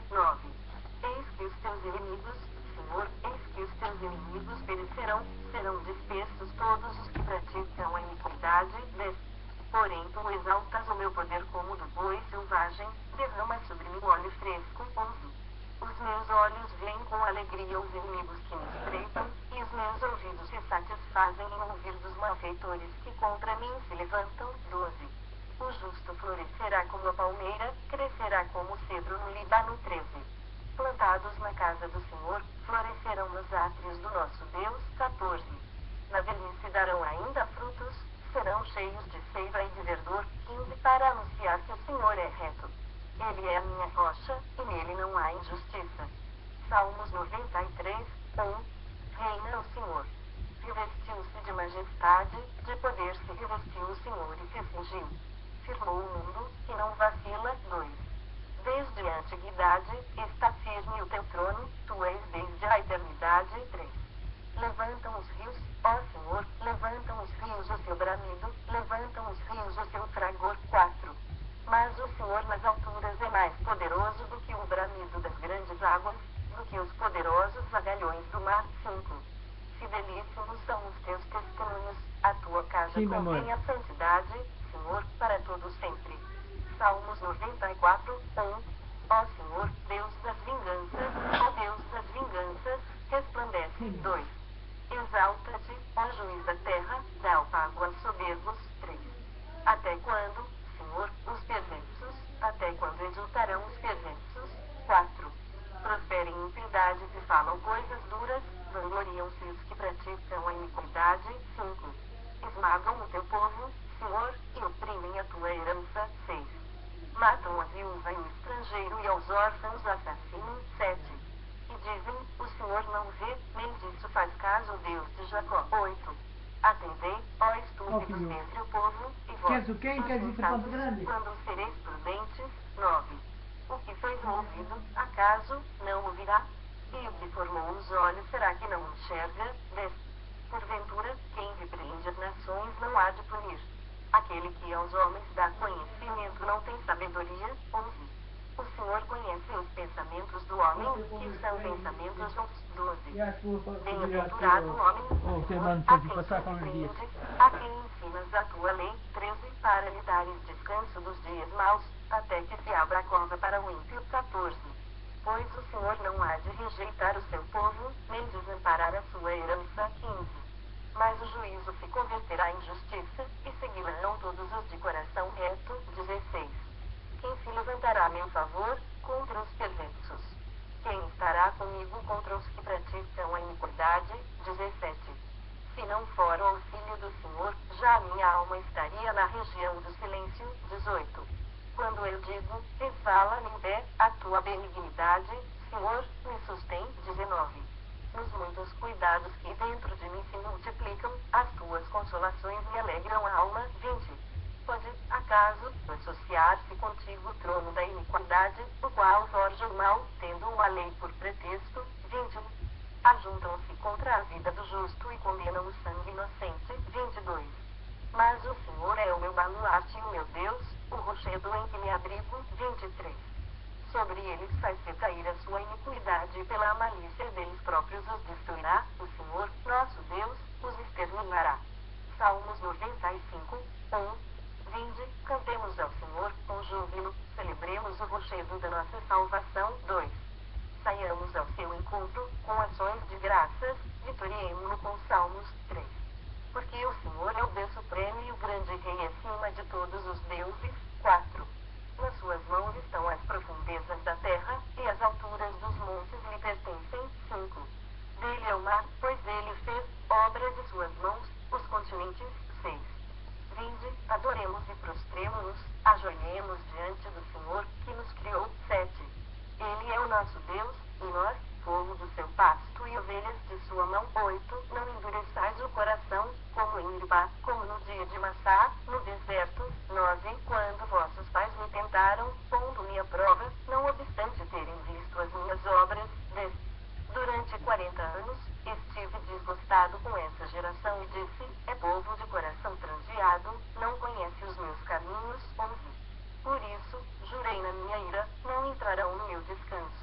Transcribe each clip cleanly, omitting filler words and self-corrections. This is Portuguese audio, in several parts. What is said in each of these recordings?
9. Eis que os teus inimigos, Senhor, eis que os teus inimigos perecerão, serão dispersos todos os que praticam a iniquidade. 10. Porém tu exaltas o meu poder como o do boi selvagem, derrama sobre mim óleo fresco. 11. Os meus olhos veem com alegria os inimigos que me espreitam, e os meus ouvidos se satisfazem em ouvir dos malfeitores que contra mim se levantam. 12. O justo florescerá como a palmeira, crescerá como o cedro no Líbano. 13. Plantados na casa do Senhor, florescerão nos átrios do nosso Deus. 14. Na velhice darão ainda frutos, serão cheios de seiva e de verdor. 15. Para anunciar que o Senhor é reto. Ele é a minha rocha, e nele não há injustiça. Salmos 93, 1. Reina o Senhor. Revestiu-se de majestade, de poder se revestiu o Senhor e se cingiu. Firmou o mundo, que não vacila. 2. Desde a antiguidade, está firme o teu trono, tu és desde a eternidade. 3. Levantam os rios, ó Senhor, levantam os rios o seu bramido, levantam os rios o seu fragor. 4. Mas o Senhor nas alturas é mais poderoso do que o bramido das grandes águas, do que os poderosos vagalhões do mar. 5. Fidelíssimos são os teus testemunhos, a tua casa contém a santidade, Senhor, para todo sempre. Salmos 94, 1. Ó Senhor, Deus das vinganças, ó Deus das vinganças, resplandece. 2. Exalta-te, ó juiz da terra, dá o pago aos soberbos. 3. Até quando, Senhor, os perversos, até quando exultarão os perversos? 4. Prosperem impiedades e falam coisas duras, vangloriam-se os que praticam a iniquidade. 5. Esmagam o teu povo, Senhor, e oprimem a tua herança. 6. Matam a viúva e o estrangeiro e aos órfãos assassinam. 7. E dizem, o Senhor não vê, nem disso faz caso o Deus de Jacó. 8. Atendei, ó estúpidos dentre o povo, e vós, insensatos, quando sereis prudentes. 9. O que fez o ouvido, acaso, não ouvirá? E o que formou os olhos, será que não enxerga? 10. Porventura, quem repreende as nações não há de punir. Aquele que aos homens dá conhecimento não tem sabedoria. 11. O Senhor conhece os pensamentos do homem, que são pensamentos dos. 12. Bem-aventurado o homem, Senhor, a quem repreendes, a quem ensinas a tua lei. 13. Para lhe dares descanso dos dias maus, até que se abra a cova para o ímpio. 14. Pois o Senhor não há de rejeitar o seu povo, nem desamparar a sua herança. 15. Mas o juízo se converterá em justiça, e seguirão todos os de coração reto. 16. Quem se levantará a meu favor, contra os perversos? Quem estará comigo contra os que praticam a iniquidade? 17. Se não for o auxílio do Senhor, já a minha alma estaria na região do silêncio. 18. Quando eu digo, exala-me em pé, a tua benignidade, Senhor, me sustém. 19. Nos muitos cuidados que dentro de mim se multiplicam, as tuas consolações me alegram a alma. 20. Pode, acaso, associar-se contigo o trono da iniquidade, o qual forja o mal, tendo uma lei por pretexto. 21. Ajuntam-se contra a vida do justo e condenam o sangue inocente. 22. Mas o Senhor é o meu baluarte e o meu Deus, o rochedo em que me abrigo. 23. Sobre eles faz-se cair a sua iniquidade e pela malícia deles próprios os destruirá. O Senhor, nosso Deus, os exterminará. Salmos 95, 1. Vinde, cantemos ao Senhor com júbilo, celebremos o rochedo da nossa salvação. 2. Saiamos ao seu encontro, com ações de graças, vitoriemo-lo com salmos. 3. Porque o Senhor é o Deus supremo e o grande rei acima de todos os deuses. 4. Nas suas mãos estão as profundezas da terra, e as alturas dos montes lhe pertencem. 5. Dele é o mar, pois ele fez, obra de suas mãos, os continentes. 6. Vinde, adoremos e prostremo-nos, ajoelhemos diante do Senhor, que nos criou. 7. Ele é o nosso Deus, e nós, povo do seu pasto e ovelhas de sua mão. 8. Não endureçais o coração, como em Meribá, como no dia de Massá, no deserto. 9. Quando vossos pais me tentaram, pondo-me à prova, não obstante terem visto as minhas obras. 10. Durante 40 anos, estive desgostado com essa geração e disse, é povo de coração transviado, não conhece os meus caminhos. 11. Por isso, jurei na minha ira, não entrarão no meu descanso.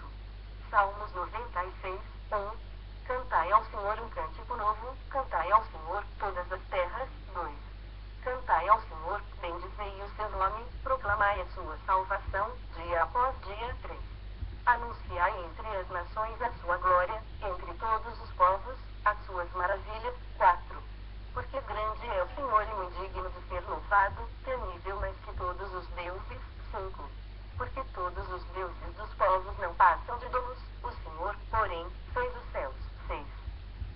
passam de donos, o Senhor, porém, fez os céus. 6.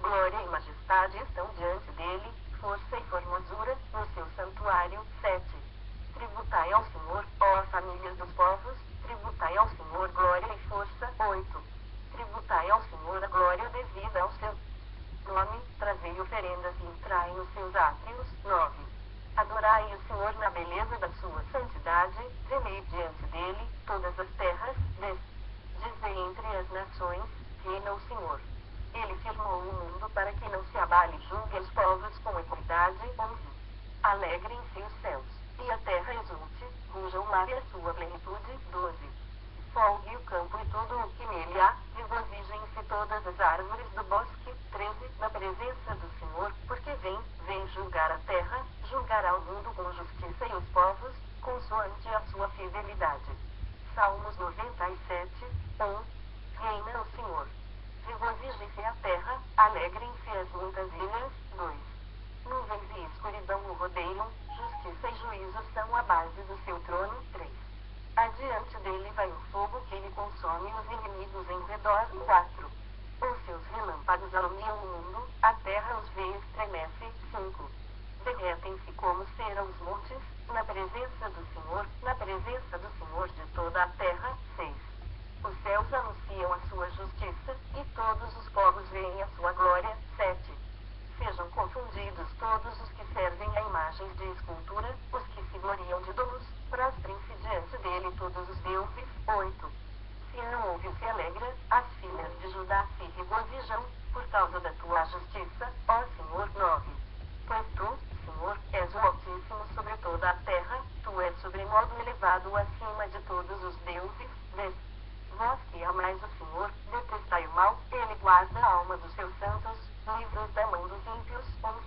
Glória e majestade estão diante dele, força e formosura, no seu santuário. 7. Tributai ao Senhor, ó famílias dos povos, tributai ao Senhor glória e força. 8. Tributai ao Senhor a glória devida ao seu nome, trazei oferendas e entrai nos seus átrios. 9. Adorai o Senhor na beleza da sua santidade, tremei diante dele, todas as terras. 10. Dizei entre as nações, reina o Senhor. Ele firmou o mundo para que não se abale, julgue os povos com equidade. 11. Alegrem-se os céus, e a terra exulte, ruja o mar e a sua plenitude. 12. Folgue o campo e tudo o que nele há, regozijem-se todas as árvores do bosque. 13. Na presença do Senhor, porque vem julgar a terra, julgará o mundo com justiça e os povos, consoante a sua fidelidade. Salmos 97, 1. Reina o Senhor. Regozije-se a terra, alegrem-se as muitas ilhas. 2. Nuvens e escuridão o rodeiam, justiça e juízo são a base do seu trono. 3. Adiante dele vai o fogo que lhe consome os inimigos em redor. 4. Os seus relâmpagos alumiam o mundo, a terra os vê e estremece. 5. Derretem-se como cera os montes, na presença do Senhor de toda a terra. 6. Os céus anunciam a sua justiça, e todos os povos veem a sua glória. 7. Sejam confundidos todos os que servem a imagens de escultura, os que se gloriam de ídolos, prostrem-se diante dele todos os deuses. 8. Sião ouve e se alegra, as filhas de Judá se regozijam, por causa da tua justiça, ó Senhor. 9. Pois tu, Senhor, és o Altíssimo sobre toda a terra, tu és sobremodo elevado acima de todos os deuses. 10. Vós que amais o Senhor, detestai o mal, ele guarda a alma dos seus santos, livra-os da mão dos ímpios. 11.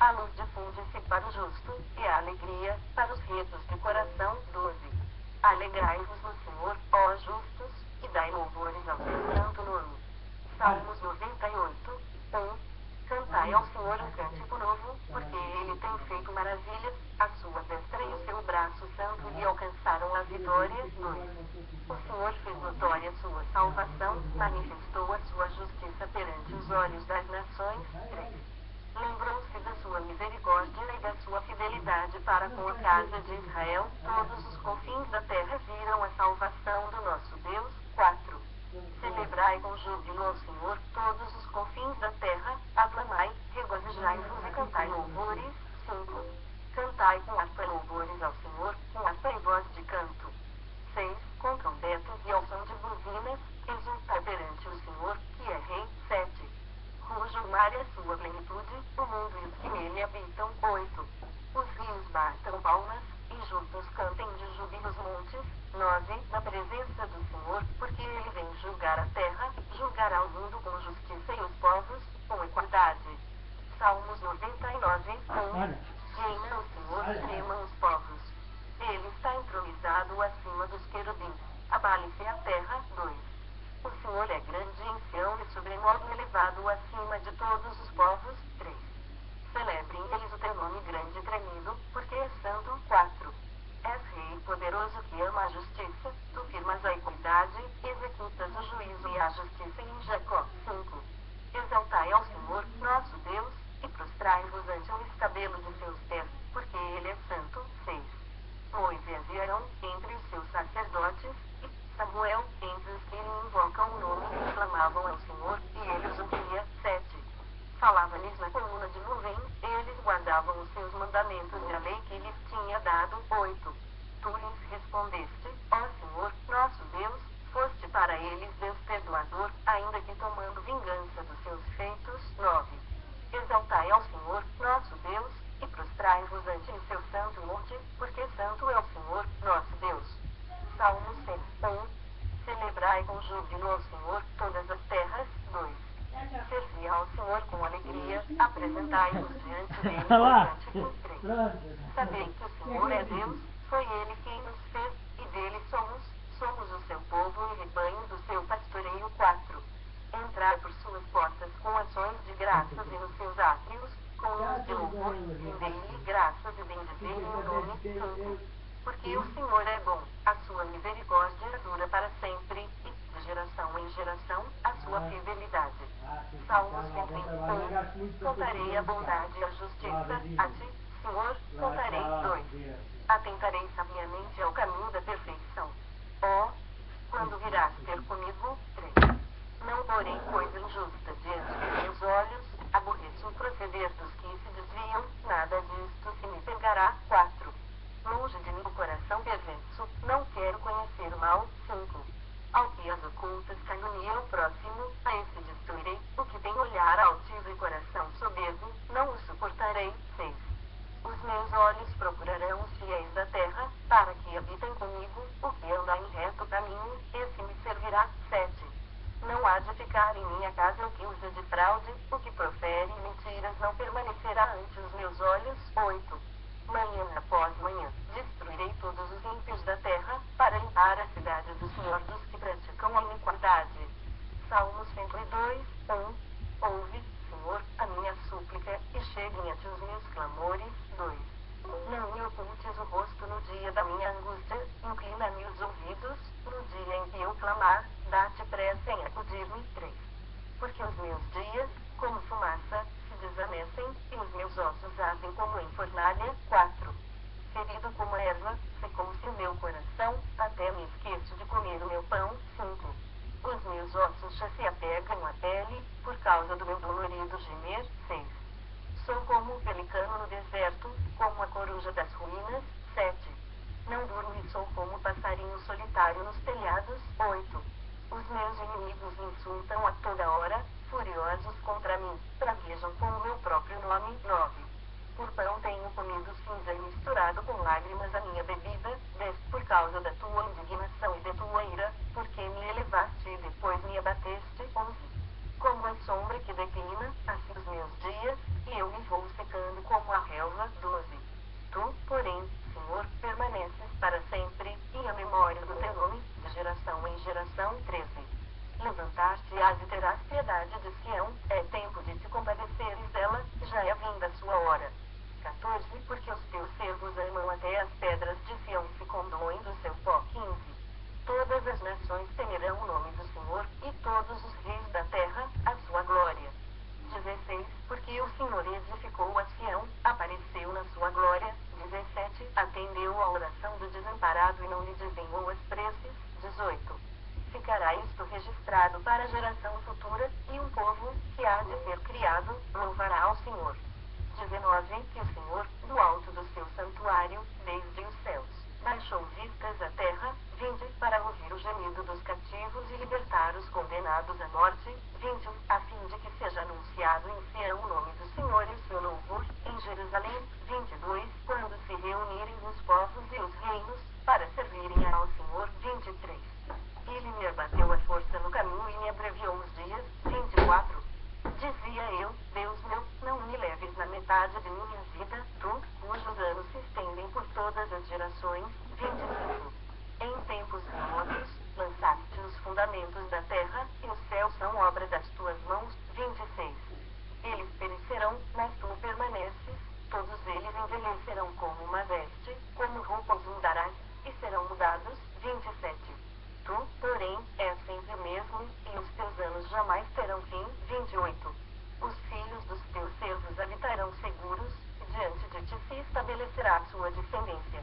A luz difunde-se para o justo, e a alegria, para os retos de coração. 12. Alegrai-vos no Senhor, ó justos, e dai louvores ao seu santo nome. Salmos 98, 1. Cantai ao Senhor um cântico novo, porque ele tem feito maravilhas, a sua destra e o seu braço santo lhe alcançaram a vitória. 2. O Senhor fez notória sua salvação, manifestou a sua justiça perante os olhos das nações. 3. Lembrou-se da sua misericórdia e da sua fidelidade para com a casa de Israel, todos os confins da terra viram a salvação do nosso Deus. 4. Celebrai com júbilo ao Senhor todos os confins da terra, aclamai, regozijai-vos e cantai louvores. 5. Cantai com harpa louvores ao Senhor, com harpa e voz de canto. 6. Com trombetas e ao som de buzinas, exultai perante o Senhor, que é Rei. 7. Ruja o mar e a sua plenitude, o mundo e os que nele habitam. 8. Os rios batam palmas, e juntos cantem de júbilo os montes. 9. Na presença do Senhor, porque ele vem julgar a terra, julgará o mundo com justiça e os povos, com equidade. Salmos 99, 1. Reina o Senhor, tremam os povos. Ele está entronizado acima dos querubins. Abale-se a terra. 2. O Senhor é grande em Sião e sobremodo elevado acima de todos os povos. 3. Celebrem eles o teu nome grande e tremido, porque és santo. 4. És Rei poderoso que ama a justiça, tu firmas a equidade, executas o juízo e a justiça em Jacó. 5. Exaltai ao Senhor, nosso Deus, e prostrai-vos ante o escabelo de seus pés, porque ele é santo. 6. Moisés e Arão, entre os seus sacerdotes, e Samuel, entre os que lhe invocam o nome, clamavam ao Senhor, e ele os ouvia. 7. Falava-lhes na coluna de nuvem, eles guardavam os seus mandamentos e a lei que lhes tinha dado. 8. Tu lhes respondeste, ó Senhor, nosso Deus, foste para eles Deus perdoador, ainda que tomando vingança dos seus feitos. 9. Exaltai ao Senhor, nosso Deus, e prostrai-vos ante o seu santo monte, porque santo é o Senhor, nosso Deus. Salmo 101. Celebrai com júbilo ao Senhor todas as terras. 2. Servi ao Senhor com alegria, apresentai-vos diante dele com cântico. 3. Sabei que o Senhor é Deus, foi ele quem nos fez, e dele somos o seu povo e rebanho do seu pastoreio. 4. Entrai por suas portas com ações de graças e nos seus átrios, com hinos de louvor, rendei-lhe graças e bendizei-lhe o nome. 5. Porque o Senhor é bom, a sua misericórdia dura para sempre, e de Contarei a bondade e a justiça a ti, Senhor, contarei. 2. Atentarei sabiamente ao caminho da perfeição. Ó, quando virás ter comigo. 3. Não porém coisa injusta diante de meus olhos, aborreço o proceder dos que se desviam, nada disto se me pegará. 4. Longe de mim o coração perverso, não quero conhecer o mal. 5. Ao que as ocultas calunia o próximo, a esse destruirei, o que tem olhar altivo e coração soberbo, não o suportarei. 6. Os meus olhos procurarão os fiéis da terra, para que habitem comigo, o que anda em reto caminho, esse me servirá. 7. Não há de ficar em minha casa o que usa de fraude, o que profere mentiras não permanecerá ante os meus olhos. 8. Manhã após manhã, destruirei todos os ímpios da terra, para limpar a cidade do Senhor dos que praticam a iniquidade. Salmos 102, 1. Ouve, Senhor, a minha súplica, e cheguem a ti os meus clamores. 2. Não me ocultes o rosto no dia da minha angústia, inclina-me os ouvidos, no dia em que eu clamar, dá-te pressa em acudir-me. 3. Porque os meus dias, como fumaça, se desvanecem, e os meus ossos ardem como em fornalha. 4. Ferido como a erva, secou-se o meu coração, até me esqueço de comer o meu pão. 5. Os meus ossos já se apegam à pele, por causa do meu dolorido gemer. 6. Sou como o pelicano no deserto, como a coruja das ruínas. 7. Não durmo e sou como o passarinho solitário nos telhados. 8. Os meus inimigos me insultam a toda hora, furiosos contra mim, praguejam com o meu próprio nome. 9. Por pão tenho comido cinza e misturado com lágrimas a minha bebida. 10. Por causa da tua indignação e da tua ira, porque me elevaste e depois me abateste. 11. Como a sombra que declina, assim os meus dias, e eu me vou secando como a relva. 12. Tu, porém, Senhor, permaneces para sempre, e a memória do teu nome, de geração em geração. 13. Levantar-te-ás e terás piedade de Sião, é tempo de te compadeceres dela, já é vinda a sua hora. 14. Porque os teus servos amam até as pedras de Sião e se condoem do seu pó. 15. Todas as nações temerão o nome do Senhor, e todos os reis da terra, a sua glória. 16. Porque o Senhor edificou a Sião, apareceu na sua glória. 17. Atendeu à oração do desamparado e não lhe desenhou as preces. 18. Ficará isto registrado para a geração futura, e um povo, que há de ser criado, louvará ao Senhor. 19. Que o Senhor, do alto do seu santuário, desde os céus, baixou vistas à terra, vinde para ouvir o gemido dos cativos e libertar os condenados à morte. 21. A fim de que seja anunciado em Sião o nome do Senhor e o seu louvor, em Jerusalém. 22. Quando se reunirem os povos e os reinos, para servirem ao Senhor. 23. Ele me abateu a força no caminho e me abreviou os dias. 24. Dizia eu, Deus meu, não me leves na metade de minha vida, tu, cujos anos se estendem por todas as gerações. 25. Em tempos remotos, lançaste os fundamentos da terra, e os céus são obra das tuas mãos. 26. Eles perecerão, mas tu permaneces, todos eles envelhecerão como uma veste, como roupa os mudarás, e serão mudados. 27. Tu, porém, és sempre o mesmo, e os teus anos jamais terão fim. 28. Os filhos dos teus servos habitarão seguros, e diante de ti se estabelecerá a sua descendência.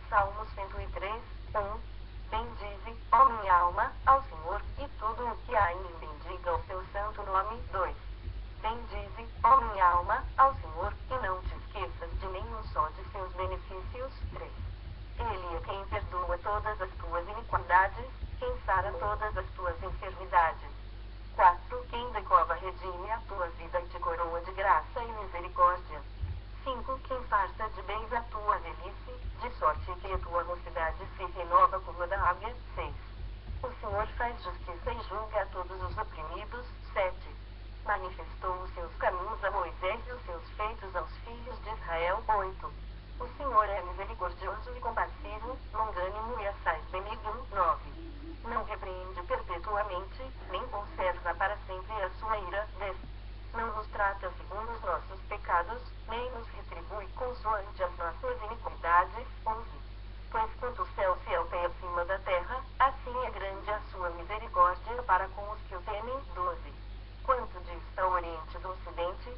Salmos 103, 1. Bendize, ó minha alma, ao Senhor, e tudo o que há em mim bendiga o seu santo nome. 2. Bendize, ó minha alma, ao Senhor, e não te esqueças de nenhum só de seus benefícios. 3. Ele é quem perdoa todas as tuas iniquidades, quem sara todas as tuas enfermidades. 4. Quem da cova redime a tua vida e te coroa de graça e misericórdia. 5. Quem farta de bens a tua velhice, de sorte que a tua mocidade se renova como a da águia. 6. O Senhor faz justiça e julga a todos os oprimidos. 7. Manifestou os seus caminhos a Moisés e os seus feitos aos filhos de Israel. 8. O Senhor é misericordioso e compassivo, longânimo e assaz benigno. 9. Não repreende perpetuamente, nem conserva para sempre a sua ira. 10. Não nos trata segundo os nossos pecados, nem nos retribui consoante as nossas iniquidades. 11. Pois quanto o céu se alteia acima da terra, assim é grande a sua misericórdia para com os que o temem. 12. Quanto dista ao oriente do ocidente,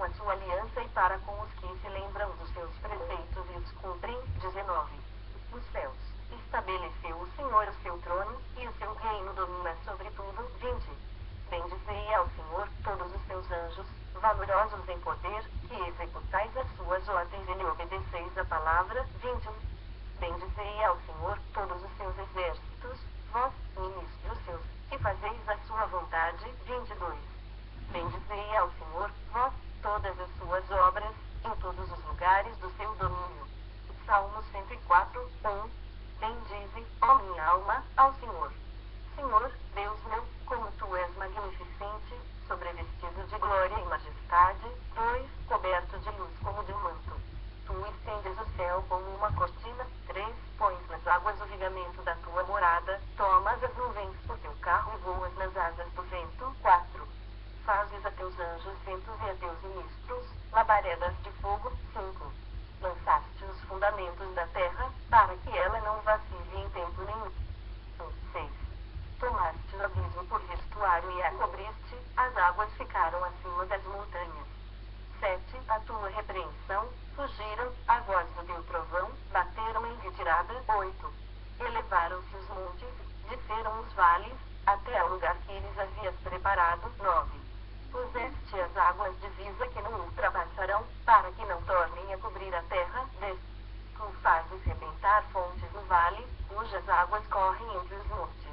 guardam a sua aliança e para com os que se lembram dos seus preceitos e os cumprem. 19. Os céus estabeleceu o Senhor o seu trono, e o seu reino domina sobre tudo. 20. Bendizei ao Senhor todos os seus anjos, valorosos em poder, que executais as suas ordens e lhe obedeceis a palavra. 21. Bendizei ao Senhor todos os seus exércitos, vós, ministros seus, que fazeis a sua vontade. 22. Bendizei ao Senhor, vós, todas as suas obras, em todos os lugares do seu domínio. Salmo 104, 1. Bendize, ó minha alma, ao Senhor. Senhor, Deus meu, como tu és magnificente, sobrevestido de glória e majestade. 2. Coberto de luz como de um manto. Tu estendes o céu como uma cortina. 3. Pões nas águas o vigamento da tua morada, tomas as nuvens por teu carro e voas nas asas do vento. 4. Fazes a teus anjos ventos e a teus ministros labaredas de fogo. 5. Lançaste os fundamentos da terra, para que ela não vacile em tempo nenhum. 6. Tomaste o abismo por vestuário e a cobriste, as águas ficaram acima das montanhas. 7. A tua repreensão, fugiram, a voz do teu trovão, bateram em retirada. 8. Elevaram-se os montes, desceram os vales, até ao lugar que lhes havias preparado. 9. Puseste as águas divisa que não ultrapassarão, para que não tornem a cobrir a terra. 10. Tu fazes rebentar fontes no vale, cujas águas correm entre os montes.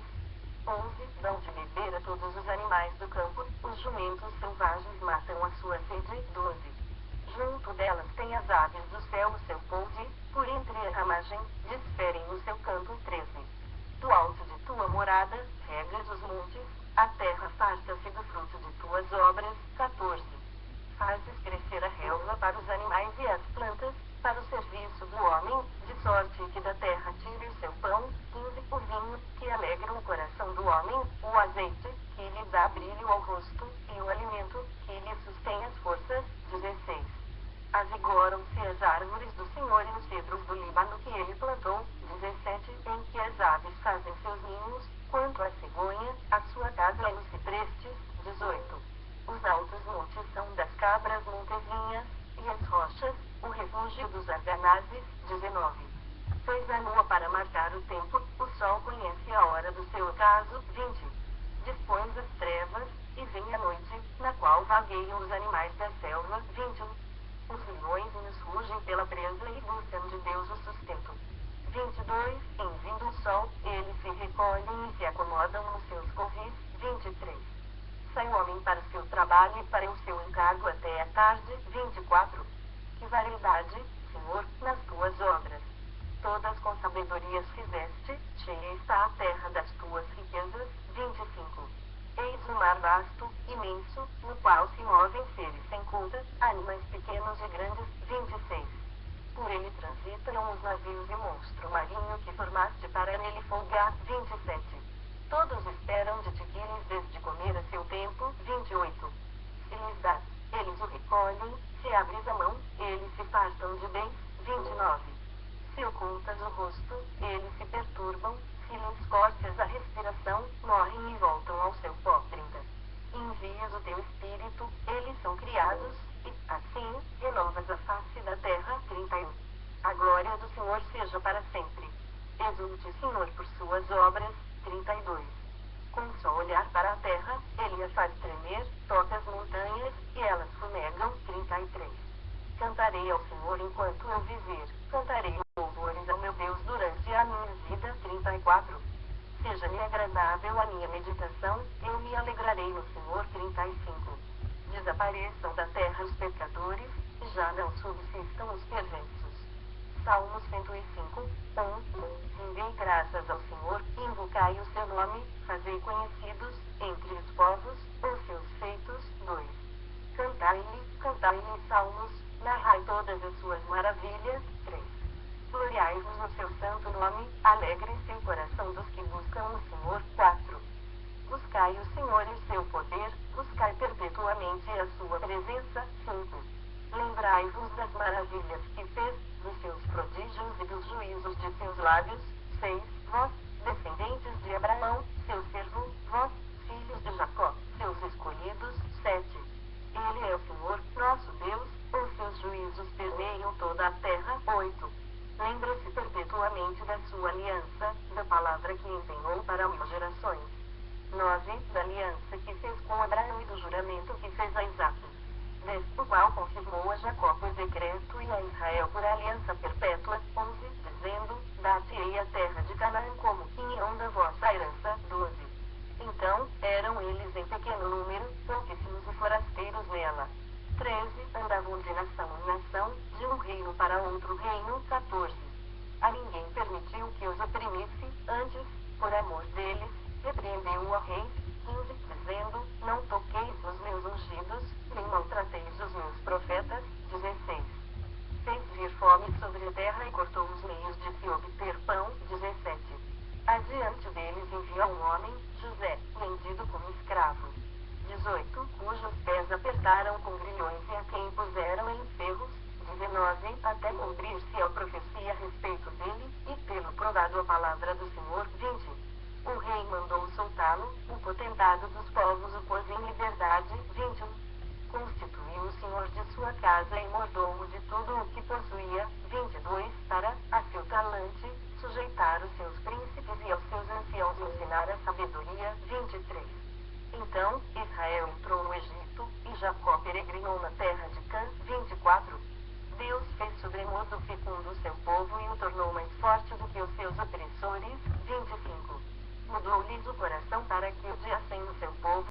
11. Dão de beber a todos os animais do campo, os jumentos selvagens matam a sua sede. 12. Junto delas tem as aves do céu o seu pouso, por entre a ramagem, desferem o seu canto. 13. Do alto de tua morada, regas os montes, a terra farta-se do fruto de tuas obras. 14. Fazes crescer a relva para os animais e as plantas, para o serviço do homem, de sorte que da terra tire o seu pão. 15. O vinho, que alegra o coração do homem, o azeite, que lhe dá brilho ao rosto, e o alimento, que lhe sustém as forças. 16. Avigoram-se as árvores do Senhor e os cedros do Líbano que ele plantou. 17. Em que as aves fazem seus ninhos, quanto à cegonha, a sua casa é nos ciprestes. 18. Os altos montes são das cabras montezinhas, e as rochas, o refúgio dos arganazes. 19. Pois a lua para marcar o tempo, o sol conhece a hora do seu ocaso. 20. Dispões as trevas, e vem a noite, na qual vagueiam os animais da selva. 21. Os leões rugem pela presa e buscam de Deus o sustento. 22. Em vindo o sol, eles se recolhem e se acomodam nos seus covis. 23. Sai o homem para o seu trabalho e para o seu encargo até a tarde. 24. Que variedade, Senhor, nas tuas obras. Todas com sabedorias fizeste, cheia está a terra das tuas riquezas. 25. Eis o mar vasto, imenso, no qual se movem seres sem conta, animais pequenos e grandes. 26. Por ele transitam os navios e o monstro marinho que formaste para nele folgar. 27. Todos esperam de ti que lhes des de comer a seu tempo. 28. Se lhes dás, eles o recolhem, se abres a mão, eles se fartam de bens. 29. Se ocultas o rosto, eles se perturbam, se lhes cortas a respiração, morrem e voltam ao seu pó. 30. Envias o teu espírito, eles são criados, e, assim, renovas a face da terra. 31. A glória do Senhor seja para sempre. Exulte, Senhor, por suas obras. 32. Com só olhar para a terra, ele a faz tremer, toca as montanhas, e elas fumegam. 33. Cantarei ao Senhor enquanto eu viver, cantarei louvores ao meu Deus durante a minha vida. 34. Seja-me agradável a minha meditação, eu me alegrarei no Senhor. 35. Desapareçam da terra os pecadores, e já não subsistam os perversos. Salmos 105, 1. Rendei graças ao Senhor, invocai o seu nome, fazei conhecidos, entre os povos, os seus feitos. 2. Cantai-lhe salmos, narrai todas as suas maravilhas. 3. Gloriai-vos no seu santo nome, alegre-se o coração dos que buscam o Senhor. 4. Buscai o Senhor e o seu poder, buscai perpetuamente a sua presença. 5. Lembrai-vos das maravilhas que fez, dos seus prodígios e dos juízos de seus lábios. 6. Vós, descendentes de Abraão, seu servo, vós, filhos de Jacó, seus escolhidos. 7. Ele é o Senhor, nosso Deus. palavra que empenhou para 1 gerações. 9. Da aliança que fez com Abraão e do juramento que fez a Isaque. 10. O qual confirmou a Jacó por decreto e a Israel por aliança perpétua. 11. Dizendo, dar-te-ei a terra de Canaã como quinhão da vossa herança. 12. Então, eram eles em pequeno número, pouquíssimos e forasteiros nela. 13. Andavam de nação em nação, de um reino para outro reino. 14. A ninguém permitiu que os oprimisse, antes, por amor deles, repreendeu a reis. 15. Dizendo, não toqueis nos meus ungidos, nem maltrateis os meus profetas.